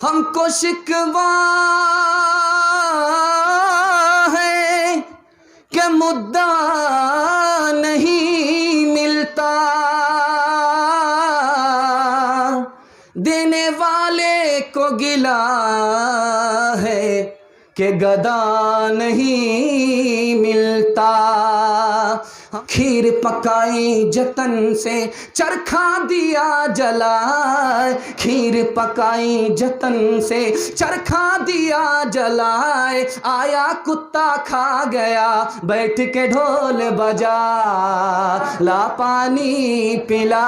ہم کو شکوہ ہے کہ مدعا نہیں ملتا، دینے والے کو گلہ ہے کہ گدا نہیں ملتا۔ کھیر پکائی جتن سے چرخا دیا جلائے، کھیر پکائی جتن سے چرخا دیا جلائے، آیا کتا کھا گیا بیٹھ کے ڈھول بجا، لا پانی پلا۔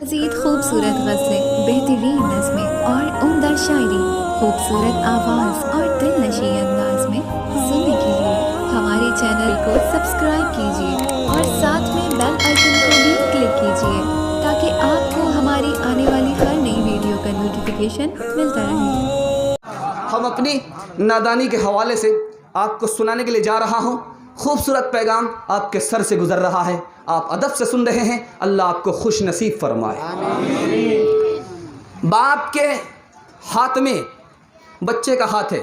مزید خوبصورت غزلیں، بہترین نظمیں اور عمدہ شاعری، خوبصورت آواز اور دل نشیں انداز میں سننے کے لیے ہمارے چینل کو سبسکرائب کیجیے اور ساتھ میں بیل آئیکن کو بھی کلک کیجیے تاکہ آپ کو ہماری آنے والی ہر نئی ویڈیو کا نوٹیفیکیشن ملتا رہے۔ ہم اپنی نادانی کے حوالے سے آپ کو سنانے کے لیے جا رہا ہوں، خوبصورت پیغام آپ کے سر سے گزر رہا ہے، آپ ادب سے سن رہے ہیں، اللہ آپ کو خوش نصیب فرمائے۔ باپ کے ہاتھ میں بچے کا ہاتھ ہے،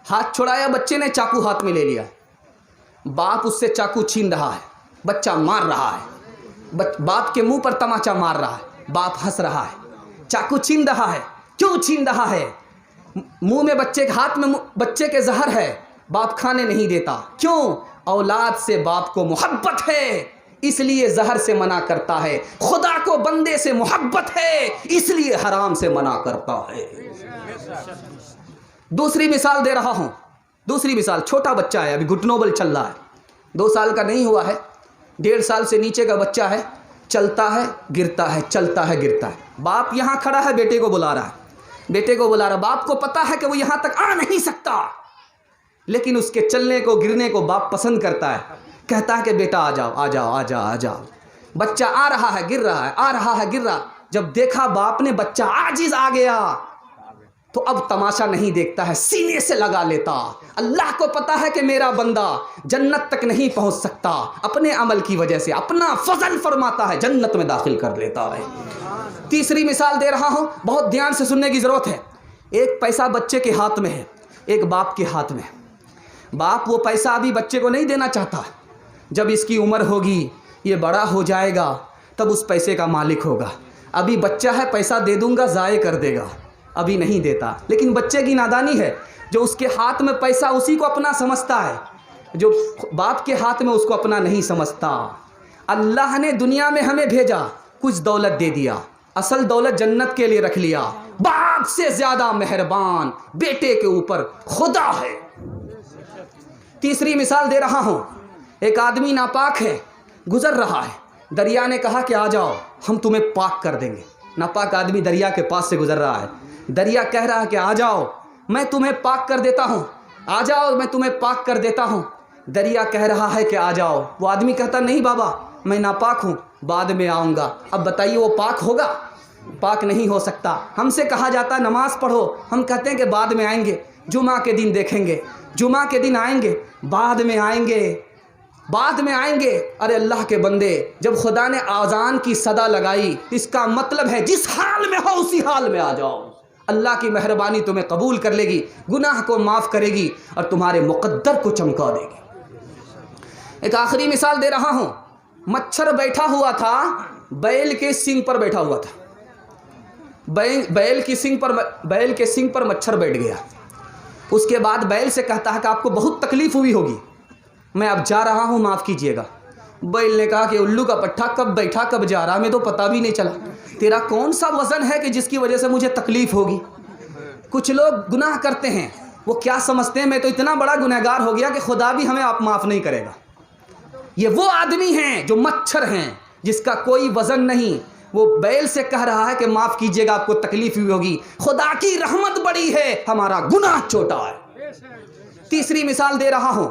ہاتھ چھڑایا بچے نے، چاقو ہاتھ میں لے لیا، باپ اس سے چاقو چھین رہا ہے، بچہ مار رہا ہے، باپ کے منہ پر تماچا مار رہا ہے، باپ ہنس رہا ہے، چاقو چھین رہا ہے، کیوں چھین رہا ہے؟ منہ میں بچے کے ہاتھ میں بچے کے زہر ہے، باپ کھانے نہیں دیتا، کیوں؟ اولاد سے باپ کو محبت ہے اس لیے زہر سے منع کرتا ہے، خدا کو بندے سے محبت ہے اس لیے حرام سے منع کرتا ہے۔ دوسری مثال دے رہا ہوں، دوسری مثال، چھوٹا بچہ ہے، ابھی گھٹنوں بل چل رہا ہے، 2 سال کا نہیں ہوا ہے، 1.5 سال سے نیچے کا بچہ ہے، چلتا ہے گرتا ہے، چلتا ہے گرتا ہے، باپ یہاں کھڑا ہے، بیٹے کو بلا رہا ہے، بیٹے کو بلا رہا، باپ کو پتا ہے کہ وہ یہاں تک آ نہیں سکتا، لیکن اس کے چلنے کو گرنے کو باپ پسند کرتا ہے، کہتا ہے کہ بیٹا آ جاؤ آ جاؤ آ جاؤ آ جاؤ۔ بچہ آ رہا ہے گر رہا ہے، آ رہا ہے گر رہا، جب دیکھا باپ نے بچہ عاجز آ گیا تو اب تماشا نہیں دیکھتا ہے، سینے سے لگا لیتا۔ اللہ کو پتا ہے کہ میرا بندہ جنت تک نہیں پہنچ سکتا، اپنے عمل کی وجہ سے اپنا فضل فرماتا ہے، جنت میں داخل کر لیتا ہے۔ تیسری مثال دے رہا ہوں، بہت دھیان سے سننے کی ضرورت ہے۔ ایک پیسہ بچے کے ہاتھ میں ہے، ایک باپ کے ہاتھ میں ہے، باپ وہ پیسہ ابھی بچے کو نہیں دینا چاہتا، جب اس کی عمر ہوگی، یہ بڑا ہو جائے گا تب اس پیسے کا مالک ہوگا، ابھی بچہ ہے پیسہ دے دوں گا ضائع کر دے گا، ابھی نہیں دیتا۔ لیکن بچے کی نادانی ہے، جو اس کے ہاتھ میں پیسہ اسی کو اپنا سمجھتا ہے، جو باپ کے ہاتھ میں اس کو اپنا نہیں سمجھتا۔ اللہ نے دنیا میں ہمیں بھیجا، کچھ دولت دے دیا، اصل دولت جنت کے لیے رکھ لیا۔ باپ سے زیادہ مہربان بیٹے کے اوپر خدا ہے۔ تیسری مثال دے رہا ہوں، ایک آدمی ناپاک ہے، گزر رہا ہے، دریا نے کہا کہ آ جاؤ ہم تمہیں پاک کر دیں گے، ناپاک آدمی دریا کے پاس سے گزر رہا ہے، دریا کہہ رہا ہے کہ آ جاؤ میں تمہیں پاک کر دیتا ہوں، آ جاؤ میں تمہیں پاک کر دیتا ہوں، دریا کہہ رہا ہے کہ آ جاؤ، وہ آدمی کہتا نہیں بابا میں ناپاک ہوں، بعد میں آؤں گا۔ اب بتائیے وہ پاک ہوگا؟ پاک نہیں ہو سکتا۔ ہم سے کہا جاتا ہے نماز پڑھو، ہم کہتے ہیں کہ بعد میں آئیں گے، جمعہ کے دن دیکھیں گے، جمعہ کے دن آئیں گے، بعد میں آئیں گے، بعد میں آئیں گے۔ ارے اللہ کے بندے، جب خدا نے آذان کی صدا لگائی اس کا مطلب ہے جس حال میں ہو اسی حال میں آ جاؤ، اللہ کی مہربانی تمہیں قبول کر لے گی، گناہ کو معاف کرے گی اور تمہارے مقدر کو چمکا دے گی۔ ایک آخری مثال دے رہا ہوں، مچھر بیٹھا ہوا تھا، بیل کے سینگ پر بیٹھا ہوا تھا، بیل کے سینگ پر مچھر بیٹھ گیا، اس کے بعد بیل سے کہتا ہے کہ آپ کو بہت تکلیف ہوئی ہوگی، میں اب جا رہا ہوں معاف کیجئے گا۔ بیل نے کہا کہ الو کا پٹھا کب بیٹھا کب جا رہا ہمیں تو پتہ بھی نہیں چلا، تیرا کون سا وزن ہے کہ جس کی وجہ سے مجھے تکلیف ہوگی؟ کچھ لوگ گناہ کرتے ہیں، وہ کیا سمجھتے ہیں میں تو اتنا بڑا گنہگار ہو گیا کہ خدا بھی ہمیں آپ معاف نہیں کرے گا۔ یہ وہ آدمی ہیں جو مچھر ہیں، جس کا کوئی وزن نہیں، وہ بیل سے کہہ رہا ہے کہ معاف کیجئے گا آپ کو تکلیف ہوئی ہوگی، خدا کی رحمت بڑی ہے ہمارا گناہ چھوٹا ہے۔ تیسری مثال دے رہا ہوں،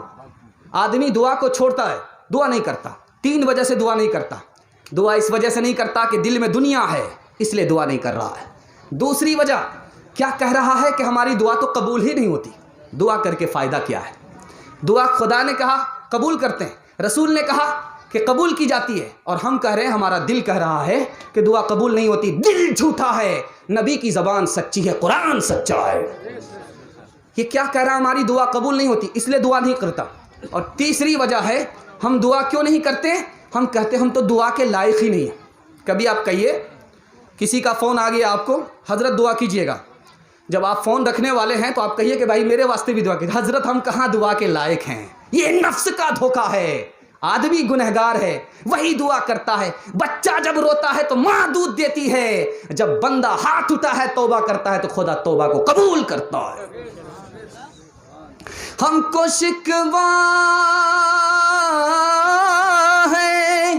آدمی دعا کو چھوڑتا ہے، دعا نہیں کرتا، 3 وجہ سے دعا نہیں کرتا۔ دعا اس وجہ سے نہیں کرتا کہ دل میں دنیا ہے اس لیے دعا نہیں کر رہا ہے۔ دوسری وجہ کیا کہہ رہا ہے کہ ہماری دعا تو قبول ہی نہیں ہوتی، دعا کر کے فائدہ کیا ہے؟ دعا خدا نے کہا قبول کرتے ہیں، رسول نے کہا کہ قبول کی جاتی ہے، اور ہم کہہ رہے ہیں، ہمارا دل کہہ رہا ہے کہ دعا قبول نہیں ہوتی۔ دل جھوٹا ہے، نبی کی زبان سچی ہے، قرآن سچا ہے۔ یہ کیا کہہ رہا ہے؟ ہماری دعا قبول نہیں ہوتی، اس لیے دعا نہیں کرتا۔ اور تیسری وجہ ہے ہم دعا کیوں نہیں کرتے؟ ہم کہتے ہم تو دعا کے لائق ہی نہیں ہیں۔ کبھی آپ کہیے کسی کا فون آ گیا آپ کو، حضرت دعا کیجئے گا، جب آپ فون رکھنے والے ہیں تو آپ کہیے کہ بھائی میرے واسطے بھی دعا کیجئے۔ حضرت ہم کہاں دعا کے لائق ہیں؟ یہ نفس کا دھوکہ ہے۔ آدمی گنہگار ہے، وہی دعا کرتا ہے۔ بچہ جب روتا ہے تو ماں دودھ دیتی ہے، جب بندہ ہاتھ اٹھا ہے توبہ کرتا ہے تو خدا توبہ کو قبول کرتا ہے۔ ہم کو شکوہ ہے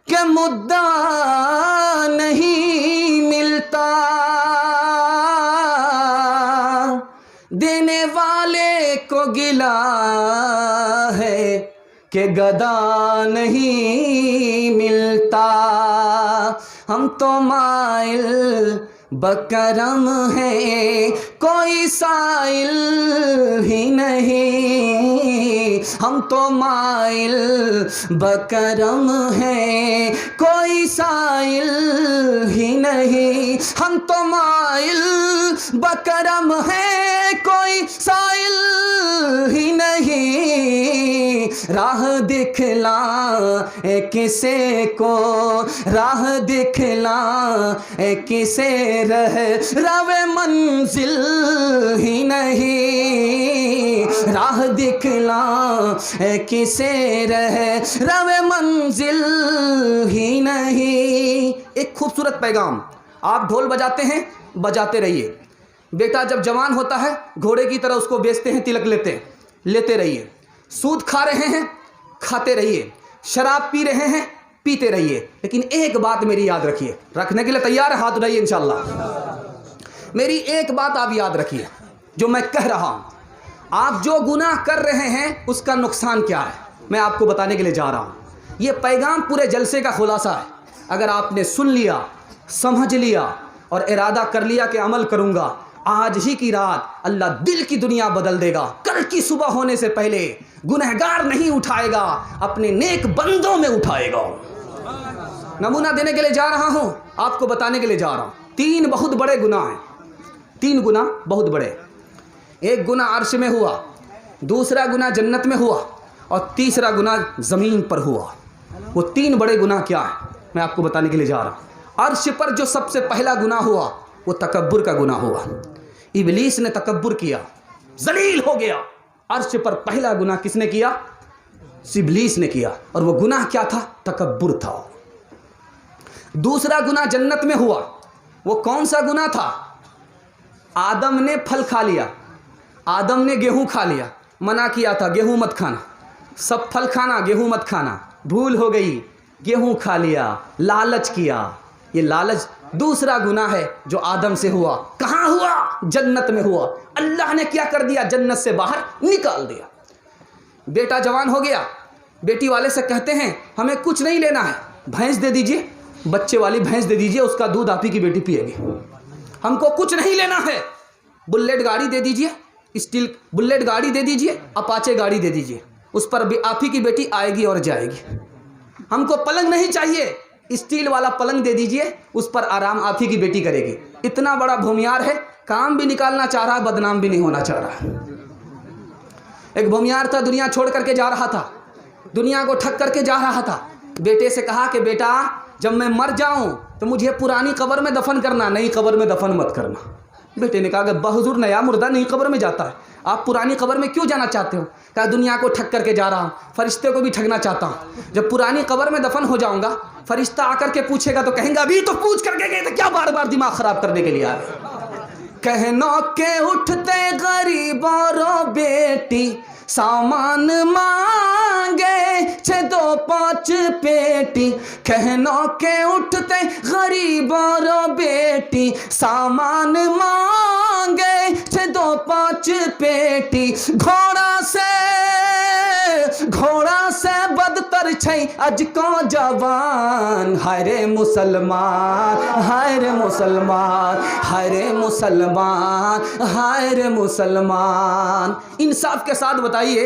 کہ مدعا نہیں ملتا، دینے والے کو گلہ ہے کہ گدا نہیں ملتا۔ ہم تو مائل بکرم ہے، کوئی سائل ہی نہیں۔ ہم تو مائل بکرم ہے، کوئی سائل ہی نہیں۔ ہم تو مائل بکرم ہے، کوئی سائل ہی نہیں۔ راہ دکھلا کسے کو، راہ دکھلا کسے رہ روے منزل ہی نہیں۔ راہ دکھلا کسے رہ روے منزل ہی نہیں۔ ایک خوبصورت پیغام، آپ ڈھول بجاتے ہیں، بجاتے رہیے۔ بیٹا جب جوان ہوتا ہے گھوڑے کی طرح اس کو بیچتے ہیں، تلک لیتے رہیے۔ سود کھا رہے ہیں، کھاتے رہیے۔ شراب پی رہے ہیں، پیتے رہیے۔ لیکن ایک بات میری یاد رکھیے، رکھنے کے لیے تیار ہے؟ ہاتھ اٹھائیے انشاءاللہ۔ میری ایک بات آپ یاد رکھیے جو میں کہہ رہا ہوں، آپ جو گناہ کر رہے ہیں اس کا نقصان کیا ہے میں آپ کو بتانے کے لیے جا رہا ہوں۔ یہ پیغام پورے جلسے کا خلاصہ ہے۔ اگر آپ نے سن لیا، سمجھ لیا اور ارادہ کر لیا کہ عمل کروں گا، آج ہی کی رات اللہ دل کی دنیا بدل دے گا۔ کل کی صبح ہونے سے پہلے گنہگار نہیں اٹھائے گا، اپنے نیک بندوں میں اٹھائے گا۔ نمونہ دینے کے لیے جا رہا ہوں، آپ کو بتانے کے لیے جا رہا ہوں۔ 3 بہت بڑے گناہ ہیں، 3 گناہ بہت بڑے۔ ایک گناہ عرش میں ہوا، دوسرا گناہ جنت میں ہوا، اور تیسرا گناہ زمین پر ہوا۔ وہ 3 بڑے گناہ کیا ہیں میں آپ کو بتانے کے لیے جا رہا ہوں۔ عرش پر جو سب سے پہلا گناہ ہوا وہ تکبر کا گناہ ہوا۔ ابلیس نے تکبر کیا، ذلیل ہو گیا۔ عرش پر پہلا گناہ کس نے کیا؟ ابلیس نے کیا، اور وہ گناہ کیا تھا؟ تکبر تھا۔ دوسرا گناہ جنت میں ہوا، وہ کون سا گناہ تھا؟ آدم نے پھل کھا لیا، آدم نے گیہوں کھا لیا، منع کیا تھا گیہوں مت کھانا، سب پھل کھانا گیہوں مت کھانا، بھول ہو گئی گیہوں کھا لیا، لالچ کیا۔ یہ لالچ دوسرا گناہ ہے جو آدم سے ہوا۔ کہاں ہوا؟ جنت میں ہوا۔ اللہ نے کیا کر دیا؟ جنت سے باہر نکال دیا۔ بیٹا جوان ہو گیا، بیٹی والے سے کہتے ہیں ہمیں کچھ نہیں لینا ہے، بھینس دے دیجئے، بچے والی بھینس دے دیجئے، اس کا دودھ آپ ہی کی بیٹی پیے گی۔ ہم کو کچھ نہیں لینا ہے، بلیٹ گاڑی دے دیجئے، اسٹیل بلیٹ گاڑی دے دیجئے، اپاچے گاڑی دے دیجئے، اس پر بھی آپ ہی کی بیٹی آئے گی اور جائے گی۔ ہم کو پلنگ نہیں چاہیے، اسٹیل والا پلنگ دے دیجئے، اس پر آرام آپ ہی کی بیٹی کرے گی۔ اتنا بڑا بھومیار ہے، کام بھی نکالنا چاہ رہا، بدنام بھی نہیں ہونا چاہ رہا۔ ایک بھومیار تھا، دنیا چھوڑ کر کے جا رہا تھا، دنیا کو ٹھک کر کے جا رہا تھا۔ بیٹے سے کہا کہ بیٹا جب میں مر جاؤں تو مجھے پرانی قبر میں دفن کرنا، نئی قبر میں دفن مت کرنا۔ بیٹے نے کہا کہ بحضور نیا مردہ نئی قبر میں جاتا ہے، آپ پرانی قبر میں کیوں جانا چاہتے ہو؟ کہا دنیا کو ٹھک کر کے جا رہا ہوں، فرشتے کو بھی ٹھگنا چاہتا ہوں۔ جب پرانی قبر میں دفن ہو جاؤں گا، فرشتہ آ کر کے پوچھے گا تو کہیں گا ابھی تو پوچھ کر کے گئے تھے، کیا بار بار دماغ خراب کرنے کے لیے آ گئے؟ کہنوں کے اٹھتے غریب اور بیٹی سامان مانگے 6-2-5 پیٹی۔ کہنوں کے اٹھتے غریب اور بیٹی سامان مانگے 6-2-5 پیٹی۔ گھوڑا سے بدتر چھئی اج کو جوان، ہائے رے مسلمان، ہائے رے مسلمان، ہائے رے مسلمان، ہائے رے مسلمان۔ انصاف کے ساتھ بتائیے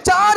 4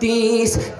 30,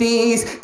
30,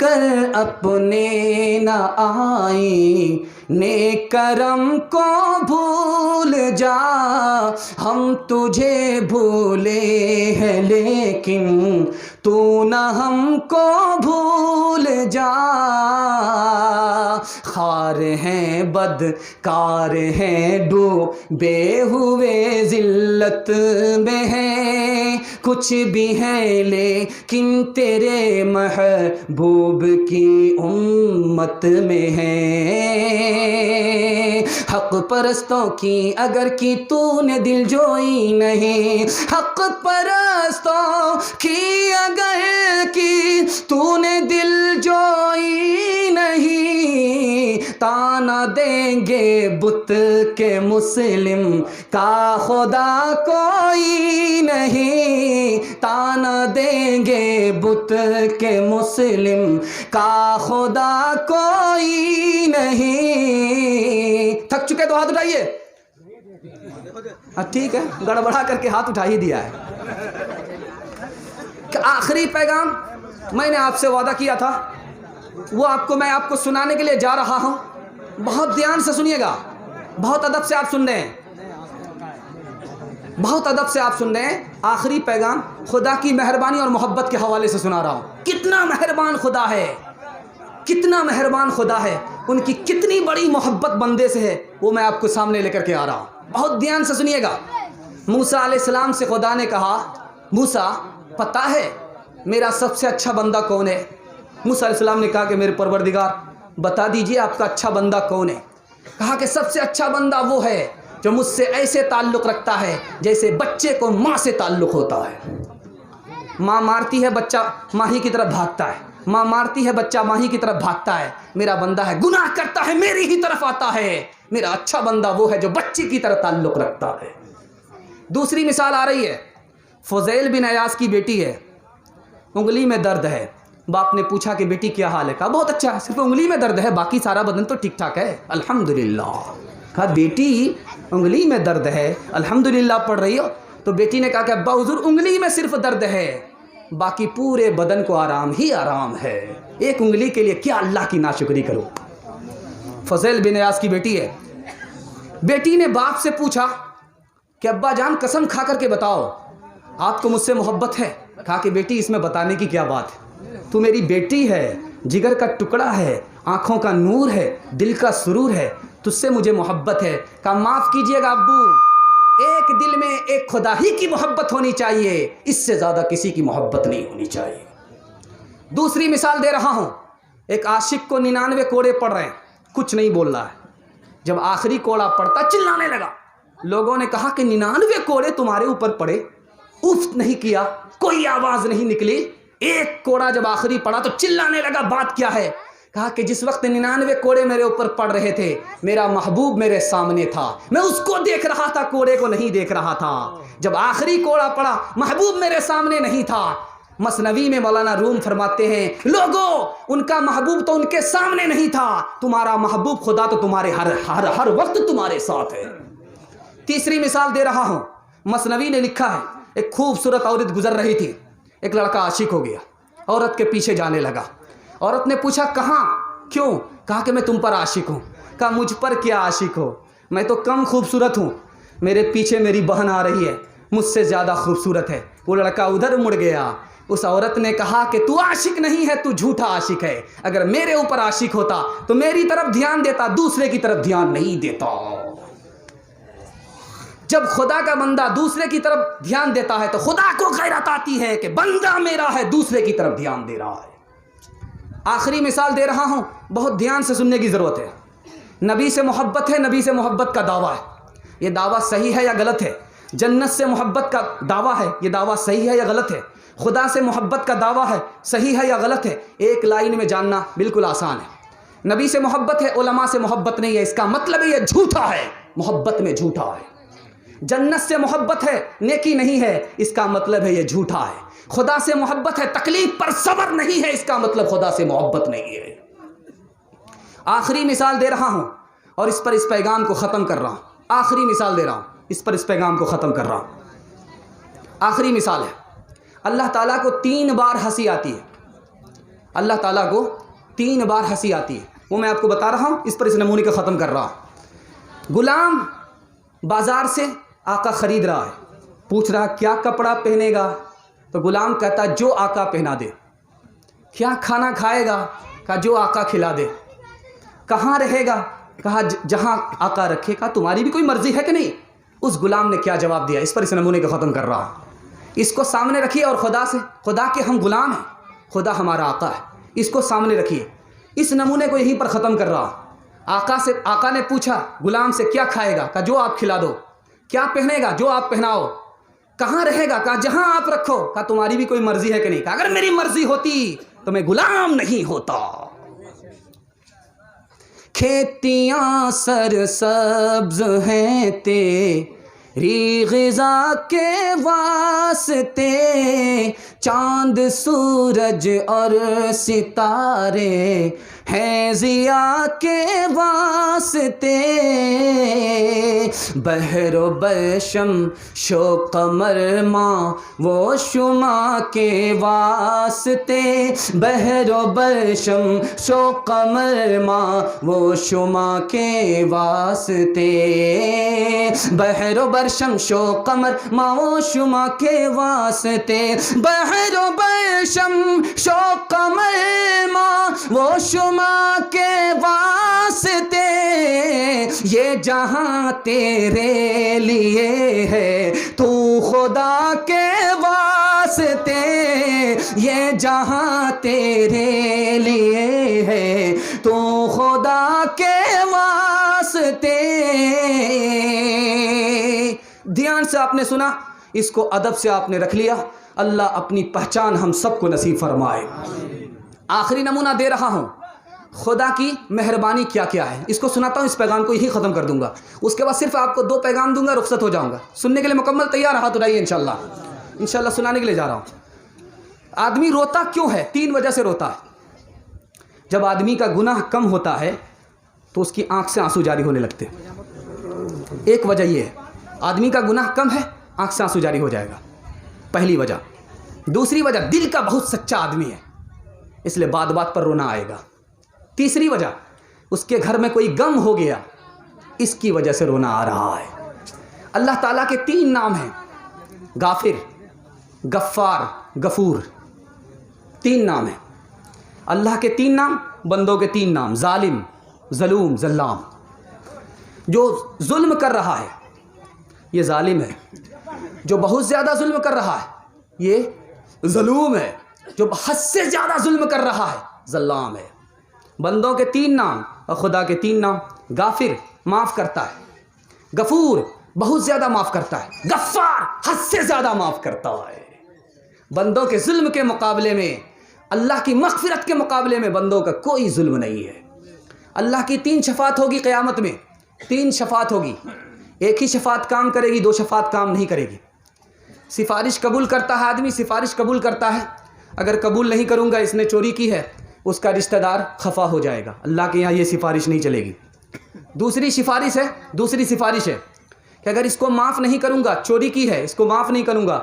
کر اپنے نہ آئی نیک کرم کو بھول جا، ہم تجھے بھولے ہیں لیکن تو نہ ہم کو بھول جا، خار ہیں بدکار ہیں ڈوبے ہوئے ذلت میں ہیں، کچھ بھی ہیں لیکن تیرے محبوب کی امت میں ہیں، حق پرستوں کی اگر کی تو نے دل جوئی نہیں، حق پرستوں کی اگر کی تو نے دل جوئی نہیں، تانا دیں گے بت کے مسلم کا خدا کوئی نہیں، تانا دیں گے بت کے مسلم کا خدا کوئی نہیں۔ تھک چکے تو ہاتھ اٹھائیے، ٹھیک ہے، گڑبڑا کر کے ہاتھ اٹھا ہی دیا ہے۔ کہ آخری پیغام میں نے آپ سے وعدہ کیا تھا وہ میں آپ کو سنانے کے لیے جا رہا ہوں، بہت دھیان سے سنیے گا، بہت ادب سے آپ سن رہے ہیں، بہت ادب سے آپ سن رہے ہیں۔ آخری پیغام خدا کی مہربانی اور محبت کے حوالے سے سنا رہا ہوں۔ کتنا مہربان خدا ہے، کتنا مہربان خدا ہے، ان کی کتنی بڑی محبت بندے سے ہے، وہ میں آپ کو سامنے لے کر کے آ رہا ہوں، بہت دھیان سے سنیے گا۔ موسیٰ علیہ السلام سے خدا نے کہا، موسیٰ پتہ ہے میرا سب سے اچھا بندہ کون ہے؟ موسیٰ علیہ السلام نے کہا کہ میرے پروردگار بتا دیجئے آپ کا اچھا بندہ کون ہے؟ کہا کہ سب سے اچھا بندہ وہ ہے جو مجھ سے ایسے تعلق رکھتا ہے جیسے بچے کو ماں سے تعلق ہوتا ہے۔ ماں مارتی ہے بچہ ماہی کی طرف بھاگتا ہے، ماں مارتی ہے بچہ ماہی کی طرف بھاگتا ہے، میرا بندہ ہے گناہ کرتا ہے میری ہی طرف آتا ہے، میرا اچھا بندہ وہ ہے جو بچے کی طرف تعلق رکھتا ہے۔ دوسری مثال آ رہی ہے، فضیل بن عیاض کی بیٹی ہے، انگلی میں درد ہے، باپ نے پوچھا کہ بیٹی کیا حال ہے؟ کہا بہت اچھا ہے، صرف انگلی میں درد ہے، باقی سارا بدن تو ٹھیک ٹھاک ہے الحمدللہ۔ کہا بیٹی انگلی میں درد ہے الحمدللہ پڑھ رہی ہو؟ تو بیٹی نے کہا کہ ابا حضور انگلی میں صرف درد ہے، باقی پورے بدن کو آرام ہی آرام ہے، ایک انگلی کے لیے کیا اللہ کی ناشکری کروں۔ فضیل بن عیاض کی بیٹی ہے، بیٹی نے باپ سے پوچھا کہ ابا جان قسم کھا کر کے بتاؤ آپ کو مجھ سے محبت ہے؟ کہا کہ بیٹی اس میں بتانے کی کیا بات ہے، تو میری بیٹی ہے، جگر کا ٹکڑا ہے، آنکھوں کا نور ہے، دل کا سرور ہے، تجھ سے مجھے محبت ہے۔ کہا معاف کیجئے گا ابو، ایک دل میں ایک خدا ہی کی محبت ہونی چاہیے، اس سے زیادہ کسی کی محبت نہیں ہونی چاہیے۔ دوسری مثال دے رہا ہوں، ایک عاشق کو 99 کوڑے پڑ رہے ہیں، کچھ نہیں بول رہا ہے، جب آخری کوڑا پڑتا چلانے لگا، لوگوں نے کہا کہ 99 کوڑے تمہارے اوپر پڑے، اف نہیں کیا، کوئی آواز نہیں نکلی، ایک کوڑا جب آخری پڑا تو چلانے لگا، بات کیا ہے؟ کہا کہ جس وقت 99 کوڑے میرے اوپر پڑ رہے تھے میرا محبوب میرے سامنے تھا، میں اس کو دیکھ رہا تھا، کوڑے کو نہیں دیکھ رہا تھا، جب آخری کوڑا پڑا محبوب میرے سامنے نہیں تھا۔ مثنوی میں مولانا روم فرماتے ہیں لوگوں ان کا محبوب تو ان کے سامنے نہیں تھا، تمہارا محبوب خدا تو تمہارے ہر وقت تمہارے ساتھ ہے۔ تیسری مثال دے رہا ہوں، مثنوی نے لکھا ہے ایک خوبصورت عورت گزر رہی تھی، ایک لڑکا عاشق ہو گیا، عورت کے پیچھے جانے لگا، عورت نے پوچھا کہاں کیوں؟ کہا کہ میں تم پر عاشق ہوں۔ کہا مجھ پر کیا عاشق ہو، میں تو کم خوبصورت ہوں، میرے پیچھے میری بہن آ رہی ہے مجھ سے زیادہ خوبصورت ہے۔ وہ لڑکا ادھر مڑ گیا، اس عورت نے کہا کہ تو عاشق نہیں ہے، تو جھوٹا عاشق ہے، اگر میرے اوپر عاشق ہوتا تو میری طرف دھیان دیتا، دوسرے کی طرف دھیان نہیں دیتا۔ جب خدا کا بندہ دوسرے کی طرف دھیان دیتا ہے تو خدا کو غیرت آتی ہے کہ بندہ میرا ہے دوسرے کی طرف دھیان دے رہا ہے۔ آخری مثال دے رہا ہوں، بہت دھیان سے سننے کی ضرورت ہے۔ نبی سے محبت ہے، نبی سے محبت کا دعویٰ ہے، یہ دعویٰ صحیح ہے یا غلط ہے؟ جنت سے محبت کا دعویٰ ہے، یہ دعویٰ صحیح ہے یا غلط ہے؟ خدا سے محبت کا دعویٰ ہے، صحیح ہے یا غلط ہے؟ ایک لائن میں جاننا بالکل آسان ہے۔ نبی سے محبت ہے، علماء سے محبت نہیں ہے، اس کا مطلب ہے یہ جھوٹا ہے، محبت میں جھوٹا ہے۔ جنت سے محبت ہے، نیکی نہیں ہے، اس کا مطلب ہے یہ جھوٹا ہے۔ خدا سے محبت ہے، تکلیف پر صبر نہیں ہے، اس کا مطلب خدا سے محبت نہیں ہے۔ آخری مثال دے رہا ہوں اور اس پیغام کو ختم کر رہا ہوں، آخری مثال دے رہا ہوں، اس پیغام کو ختم کر رہا ہوں۔ آخری مثال ہے، اللہ تعالیٰ کو 3 بار ہنسی آتی ہے، اللہ تعالیٰ کو 3 بار ہنسی آتی ہے، وہ میں آپ کو بتا رہا ہوں، اس پر اس نمونے کا ختم کر رہا ہوں۔ غلام بازار سے آقا خرید رہا ہے، پوچھ رہا کیا کپڑا پہنے گا، تو غلام کہتا جو آقا پہنا دے۔ کیا کھانا کھائے گا، کہا جو آقا کھلا دے۔ کہاں رہے گا، کہا جہاں آقا رکھے۔ کہا تمہاری بھی کوئی مرضی ہے کہ نہیں؟ اس غلام نے کیا جواب دیا، اس پر اس نمونے کا ختم کر رہا ہوں۔ اس کو سامنے رکھیے اور خدا کے ہم غلام ہیں، خدا ہمارا آقا ہے، اس کو سامنے رکھیے۔ اس نمونے کو یہیں پر ختم کر رہا ہوں۔ آقا نے پوچھا غلام سے کیا کھائے گا، کہا جو آپ کھلا دو۔ کیا پہنے گا، جو آپ پہناؤ۔ کہاں رہے گا، کہا جہاں آپ رکھو۔ کہا تمہاری بھی کوئی مرضی ہے کہ نہیں؟ کہا اگر میری مرضی ہوتی تو میں غلام نہیں ہوتا۔ کھیتیاں سرسبز ہیں تیری غذا کے واسطے، چاند سورج اور ستارے ہیں ضیاء کے واسطے، بحر و برشم شو قمر ماں وہ شما کے واسطے، بحر و برشم شو قمر ماں وہ شما کے واسطے، بحر و برشم شو قمر ماں وہ شما کے واسطے، بحر و برشم شو قمر ماں وہ شما کے واسطے، یہ جہاں تیرے لیے ہے تو خدا کے واسطے، یہ جہاں تیرے لیے ہے تو خدا کے واسطے۔ دھیان سے آپ نے سنا، اس کو ادب سے آپ نے رکھ لیا۔ اللہ اپنی پہچان ہم سب کو نصیب فرمائے۔ آخری نمونہ دے رہا ہوں، خدا کی مہربانی کیا کیا ہے، اس کو سناتا ہوں، اس پیغام کو یہی ختم کر دوں گا۔ اس کے بعد صرف آپ کو 2 پیغام دوں گا، رخصت ہو جاؤں گا۔ سننے کے لیے مکمل تیار، ہاتھ اٹھائیے انشاءاللہ سنانے کے لیے جا رہا ہوں۔ آدمی روتا کیوں ہے؟ 3 وجہ سے روتا ہے۔ جب آدمی کا گناہ کم ہوتا ہے تو اس کی آنکھ سے آنسو جاری ہونے لگتے ہیں۔ ایک وجہ یہ ہے، آدمی کا گناہ کم ہے، آنکھ سے آنسو جاری ہو جائے گا، پہلی وجہ۔ دوسری وجہ، دل کا بہت سچا آدمی ہے، اس لیے بات بات پر رونا آئے گا۔ تیسری وجہ، اس کے گھر میں کوئی غم ہو گیا، اس کی وجہ سے رونا آ رہا ہے۔ اللہ تعالیٰ کے 3 نام ہیں، غافر، غفار، غفور، 3 نام ہیں اللہ کے۔ 3 نام، بندوں کے 3 نام، ظالم، ظلوم، ظلام۔ جو ظلم کر رہا ہے یہ ظالم ہے، جو بہت زیادہ ظلم کر رہا ہے یہ ظلوم ہے، جو حد سے زیادہ ظلم کر رہا ہے ظلام ہے۔ بندوں کے 3 نام اور خدا کے 3 نام، غافر معاف کرتا ہے، غفور بہت زیادہ معاف کرتا ہے، غفار حد سے زیادہ معاف کرتا ہے۔ بندوں کے ظلم کے مقابلے میں، اللہ کی مغفرت کے مقابلے میں بندوں کا کوئی ظلم نہیں ہے۔ اللہ کی 3 شفاعت ہوگی قیامت میں، 3 شفاعت ہوگی، ایک ہی شفاعت کام کرے گی، 2 شفاعت کام نہیں کرے گی۔ سفارش قبول کرتا ہے آدمی، سفارش قبول کرتا ہے، اگر قبول نہیں کروں گا، اس نے چوری کی ہے، اس کا رشتہ دار خفا ہو جائے گا، اللہ کے یہاں یہ سفارش نہیں چلے گی۔ دوسری سفارش ہے کہ اگر اس کو معاف نہیں کروں گا، چوری کی ہے، اس کو معاف نہیں کروں گا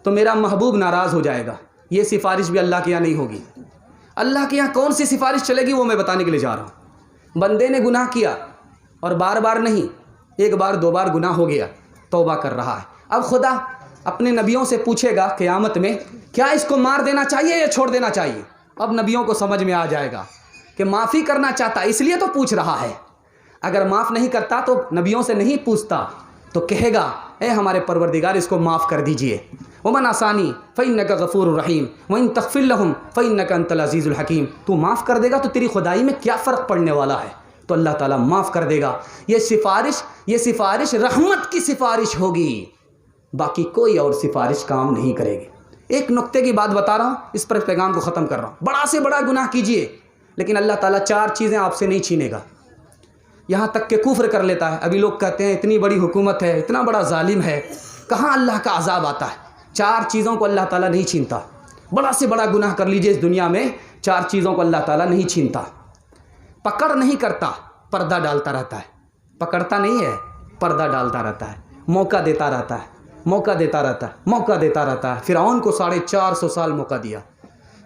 تو میرا محبوب ناراض ہو جائے گا، یہ سفارش بھی اللہ کے یہاں نہیں ہوگی۔ اللہ کے یہاں کون سی سفارش چلے گی وہ میں بتانے کے لیے جا رہا ہوں۔ بندے نے گناہ کیا اور بار بار نہیں، 1 بار 2 بار گناہ ہو گیا، توبہ کر رہا ہے، اب خدا اپنے نبیوں سے پوچھے گا قیامت میں کیا اس کو مار دینا چاہیے یا چھوڑ دینا چاہیے؟ اب نبیوں کو سمجھ میں آ جائے گا کہ معافی کرنا چاہتا، اس لیے تو پوچھ رہا ہے۔ اگر معاف نہیں کرتا تو نبیوں سے نہیں پوچھتا، تو کہے گا اے ہمارے پروردگار اس کو معاف کر دیجئے۔ ومن آسانی فإنک غفور الرحیم وإن تغفر لهم فإنک انت العزیز الحکیم۔ تو معاف کر دے گا تو تیری خدائی میں کیا فرق پڑنے والا ہے؟ تو اللہ تعالیٰ معاف کر دے گا۔ یہ سفارش رحمت کی سفارش ہوگی، باقی کوئی اور سفارش کام نہیں کرے گی۔ ایک نقطے کی بات بتا رہا ہوں، اس پر پیغام کو ختم کر رہا ہوں۔ بڑا سے بڑا گناہ کیجئے لیکن اللہ تعالیٰ 4 چیزیں آپ سے نہیں چھینے گا، یہاں تک کہ کفر کر لیتا ہے۔ ابھی لوگ کہتے ہیں اتنی بڑی حکومت ہے، اتنا بڑا ظالم ہے، کہاں اللہ کا عذاب آتا ہے؟ 4 چیزوں کو اللہ تعالیٰ نہیں چھینتا۔ بڑا سے بڑا گناہ کر لیجئے اس دنیا میں، 4 چیزوں کو اللہ تعالیٰ نہیں چھینتا۔ پکڑ نہیں کرتا، پردہ ڈالتا رہتا ہے، پکڑتا نہیں ہے، پردہ ڈالتا رہتا ہے، موقع دیتا رہتا ہے، موقع دیتا رہتا ہے، موقع دیتا رہتا ہے۔ فرعون کو 450 سال موقع دیا،